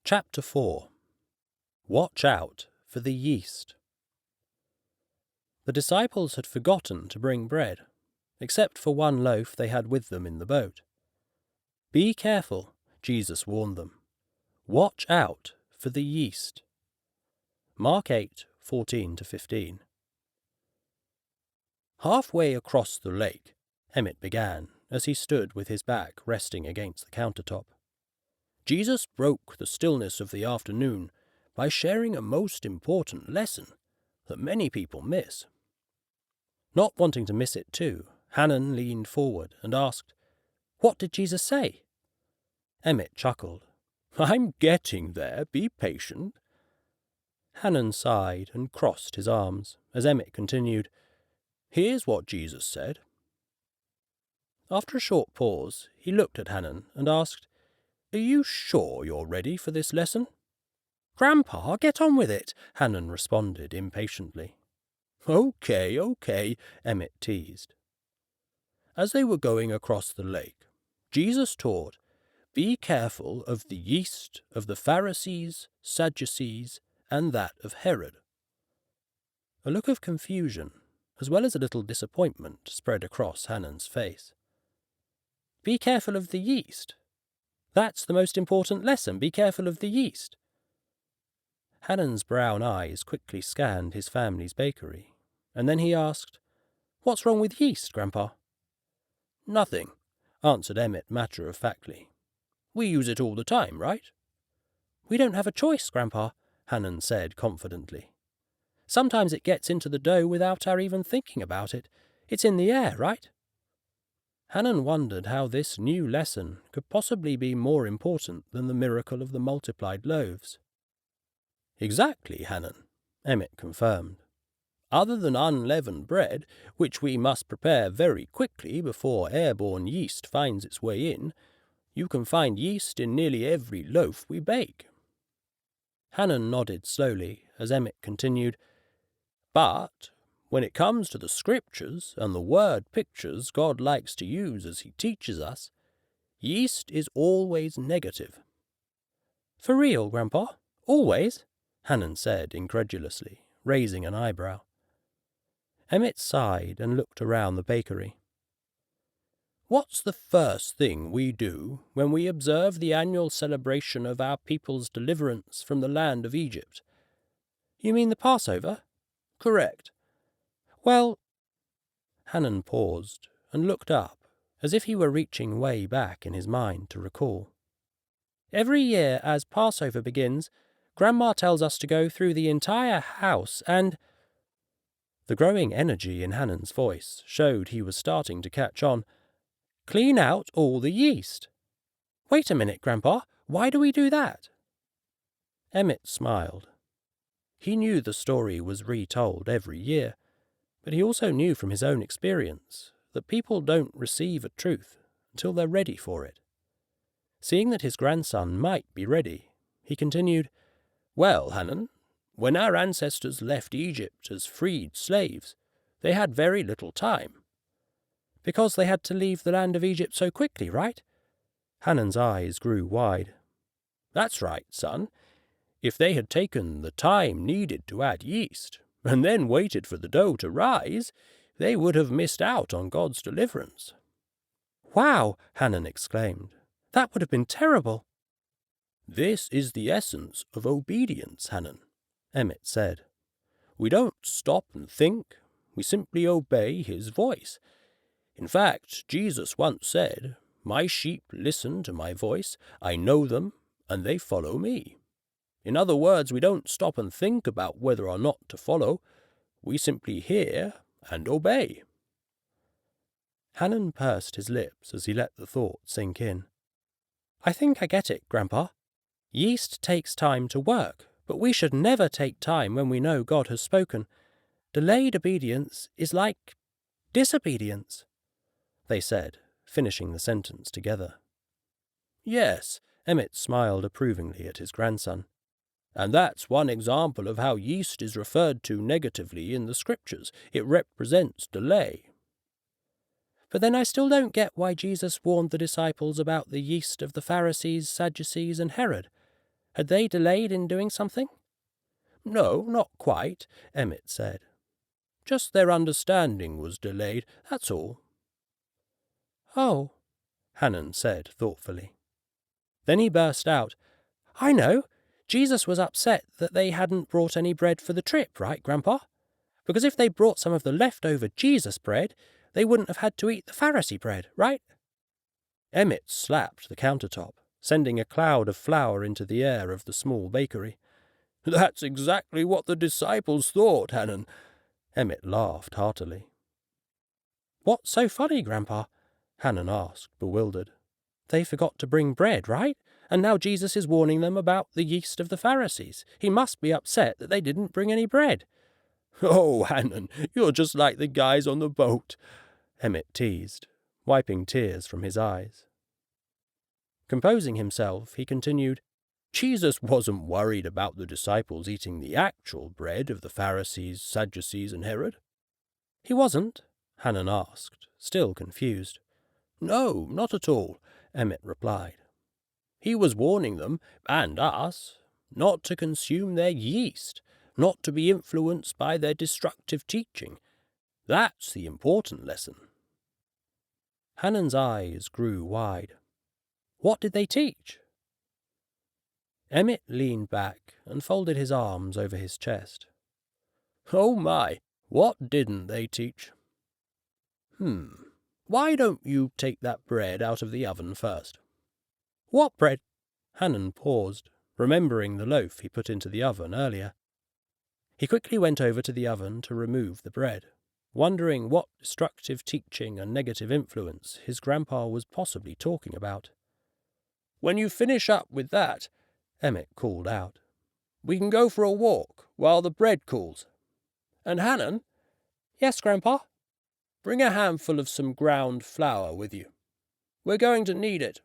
Chapter 4. Watch out for the yeast. The disciples had forgotten to bring bread, except for one loaf they had with them in the boat. Be careful, Jesus warned them. Watch out for the yeast. Mark 8:14-15. Halfway across the lake, Emmett began, as he stood with his back resting against the countertop. Jesus broke the stillness of the afternoon by sharing a most important lesson that many people miss. Not wanting to miss it too, Hannon leaned forward and asked, "What did Jesus say?" Emmett chuckled. "I'm getting there, be patient." Hannon sighed and crossed his arms as Emmett continued, "Here's what Jesus said." After a short pause, he looked at Hannon and asked, "Are you sure you're ready for this lesson?" "Grandpa, get on with it," Hannon responded impatiently. Okay, Emmett teased. As they were going across the lake, Jesus taught, "Be careful of the yeast of the Pharisees, Sadducees, and that of Herod." A look of confusion, as well as a little disappointment, spread across Hannon's face. "Be careful of the yeast? That's the most important lesson, be careful of the yeast." Hannon's brown eyes quickly scanned his family's bakery, and then he asked, "What's wrong with yeast, Grandpa?" "Nothing," answered Emmett matter-of-factly. "We use it all the time, right?" "We don't have a choice, Grandpa," Hannon said confidently. "Sometimes it gets into the dough without our even thinking about it. It's in the air, right?" Hannon wondered how this new lesson could possibly be more important than the miracle of the multiplied loaves. "Exactly, Hannon," Emmett confirmed. "Other than unleavened bread, which we must prepare very quickly before airborne yeast finds its way in, you can find yeast in nearly every loaf we bake." Hannon nodded slowly as Emmett continued, "But when it comes to the scriptures and the word pictures God likes to use as he teaches us, yeast is always negative." "For real, Grandpa? Always?" Hannon said incredulously, raising an eyebrow. Emmett sighed and looked around the bakery. "What's the first thing we do when we observe the annual celebration of our people's deliverance from the land of Egypt?" "You mean the Passover?" "Correct." "Well—" Hannon paused and looked up, as if he were reaching way back in his mind to recall. "Every year as Passover begins, Grandma tells us to go through the entire house and—" The growing energy in Hannon's voice showed he was starting to catch on. "Clean out all the yeast." "Wait a minute, Grandpa, why do we do that?" Emmett smiled. He knew the story was retold every year, but he also knew from his own experience that people don't receive a truth until they're ready for it. Seeing that his grandson might be ready, he continued, "Well, Hannon, when our ancestors left Egypt as freed slaves, they had very little time." "Because they had to leave the land of Egypt so quickly, right?" Hannon's eyes grew wide. "That's right, son. If they had taken the time needed to add yeast, and then waited for the dough to rise, they would have missed out on God's deliverance." "Wow!" Hannon exclaimed. "That would have been terrible." "This is the essence of obedience, Hannon," Emmett said. "We don't stop and think, we simply obey his voice. In fact, Jesus once said, 'My sheep listen to my voice, I know them, and they follow me.' In other words, we don't stop and think about whether or not to follow, we simply hear and obey." Hannon pursed his lips as he let the thought sink in. "I think I get it, Grandpa. Yeast takes time to work, but we should never take time when we know God has spoken. Delayed obedience is like disobedience," they said, finishing the sentence together. "Yes," Emmett smiled approvingly at his grandson. "And that's one example of how yeast is referred to negatively in the scriptures. It represents delay." "But then I still don't get why Jesus warned the disciples about the yeast of the Pharisees, Sadducees, and Herod. Had they delayed in doing something? No, not quite, Emmett said. Just their understanding was delayed, that's all. Oh, Hannon said thoughtfully. Then he burst out, I know. Jesus was upset that they hadn't brought any bread for the trip, right, Grandpa? Because if they brought some of the leftover Jesus bread, they wouldn't have had to eat the Pharisee bread, right? Emmett slapped the countertop, sending a cloud of flour into the air of the small bakery. That's exactly what the disciples thought, Hannon. Emmett laughed heartily. What's so funny, Grandpa? Hannon asked, bewildered. They forgot to bring bread, right? And now Jesus is warning them about the yeast of the Pharisees. He must be upset that they didn't bring any bread. Oh, Hannon, you're just like the guys on the boat, Emmett teased, wiping tears from his eyes. Composing himself, he continued, Jesus wasn't worried about the disciples eating the actual bread of the Pharisees, Sadducees, and Herod. He wasn't? Hannon asked, still confused. No, not at all, Emmett replied. He was warning them, and us, not to consume their yeast, not to be influenced by their destructive teaching. That's the important lesson. Hannon's eyes grew wide. What did they teach? Emmett leaned back and folded his arms over his chest. Oh my, what didn't they teach? Why don't you take that bread out of the oven first? What bread? Hannon paused, remembering the loaf he put into the oven earlier. He quickly went over to the oven to remove the bread, wondering what destructive teaching and negative influence his grandpa was possibly talking about. When you finish up with that, Emmett called out, we can go for a walk while the bread cools. And Hannon? Yes, Grandpa? Bring a handful of some ground flour with you. We're going to need it